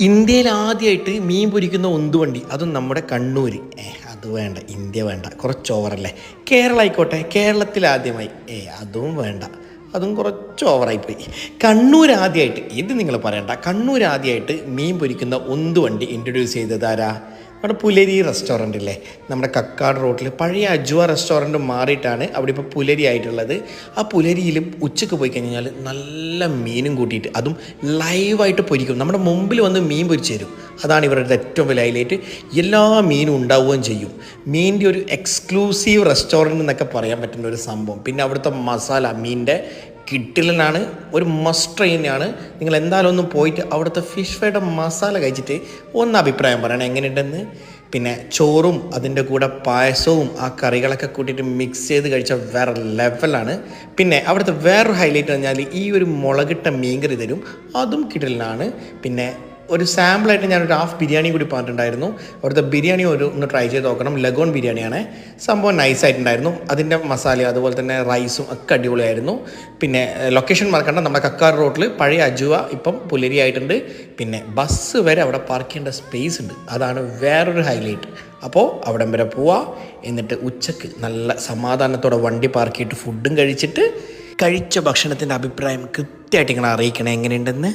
ഇന്ത്യയിൽ ആദ്യമായിട്ട് മീൻ പൊരിക്കുന്ന ഉന്തുവണ്ടി, അതും നമ്മുടെ കണ്ണൂർ. അത് വേണ്ട, ഇന്ത്യ വേണ്ട, കുറച്ച് ഓവറല്ലേ. കേരളം ആയിക്കോട്ടെ, കേരളത്തിൽ ആദ്യമായി. അതും വേണ്ട, അതും കുറച്ച് ഓവറായിപ്പോയി. കണ്ണൂർ ആദ്യമായിട്ട്, ഇത് നിങ്ങൾ പറയണ്ട, കണ്ണൂർ ആദ്യമായിട്ട് മീൻ പൊരിക്കുന്ന ഉന്തുവണ്ടി ഇൻട്രൊഡ്യൂസ് ചെയ്തത് ആരാ? നമ്മുടെ പുലരി റെസ്റ്റോറൻ്റ് ഇല്ലേ, നമ്മുടെ കക്കാട് റോട്ടിൽ പഴയ അജ്വ റെസ്റ്റോറൻറ്റ് മാറിയിട്ടാണ് അവിടെ ഇപ്പോൾ പുലരി ആയിട്ടുള്ളത്. ആ പുലരിയിലും ഉച്ചയ്ക്ക് പോയി കഴിഞ്ഞാൽ നല്ല മീനും കൂട്ടിയിട്ട്, അതും ലൈവായിട്ട് പൊരിക്കും. നമ്മുടെ മുമ്പിൽ വന്ന് മീൻ പൊരിച്ച് തരും. അതാണ് ഇവരുടെ ഏറ്റവും വലിയ ഹൈലൈറ്റ്. എല്ലാ മീനും ഉണ്ടാവുകയും ചെയ്യും. മീനിൻ്റെ ഒരു എക്സ്ക്ലൂസീവ് റെസ്റ്റോറൻറ്റ് എന്നൊക്കെ പറയാൻ പറ്റുന്ന ഒരു സംഭവം. പിന്നെ അവിടുത്തെ മസാല, മീനിൻ്റെ കിട്ടിലനാണ്, ഒരു മസ്റ്റ് ട്രൈ തന്നെയാണ്. നിങ്ങൾ എന്തായാലും ഒന്ന് പോയിട്ട് അവിടുത്തെ ഫിഷ് ഫ്രൈയുടെ മസാല കഴിച്ചിട്ട് ഒന്ന് അഭിപ്രായം പറയണം എങ്ങനെയുണ്ടെന്ന്. പിന്നെ ചോറും അതിൻ്റെ കൂടെ പായസവും ആ കറികളൊക്കെ കൂട്ടിയിട്ട് മിക്സ് ചെയ്ത് കഴിച്ചാൽ വേറെ ലെവലാണ്. പിന്നെ അവിടുത്തെ വേറൊരു ഹൈലൈറ്റ് പറഞ്ഞാൽ ഈ ഒരു മുളകിട്ട മീൻകറി തരും, അതും കിട്ടലിനാണ്. പിന്നെ ഒരു സാമ്പിളായിട്ട് ഞാനൊരു ഹാഫ് ബിരിയാണി കൂടി പറഞ്ഞിട്ടുണ്ടായിരുന്നു. അവിടുത്തെ ബിരിയാണി ഒന്ന് ട്രൈ ചെയ്ത് നോക്കണം. ലഗോൺ ബിരിയാണിയാണ്. സംഭവം നൈസായിട്ടുണ്ടായിരുന്നു. അതിൻ്റെ മസാല അതുപോലെ തന്നെ റൈസും ഒക്കെ അടിപൊളിയായിരുന്നു. പിന്നെ ലൊക്കേഷൻ മറക്കണ്ട, നമ്മുടെ കക്കാട് റോട്ടിൽ പഴയ അജുവ ഇപ്പം പുലരി ആയിട്ടുണ്ട്. പിന്നെ ബസ് വരെ അവിടെ പാർക്ക് ചെയ്യേണ്ട സ്പേസ് ഉണ്ട്. അതാണ് വേറൊരു ഹൈലൈറ്റ്. അപ്പോൾ അവിടം വരെ പോവുക. എന്നിട്ട് ഉച്ചക്ക് നല്ല സമാധാനത്തോടെ വണ്ടി പാർക്ക് ചെയ്തിട്ട് ഫുഡും കഴിച്ചിട്ട് കഴിച്ച ഭക്ഷണത്തിൻ്റെ അഭിപ്രായം കൃത്യമായിട്ട് നിങ്ങൾ അറിയിക്കണേ എങ്ങനെയുണ്ടെന്ന്.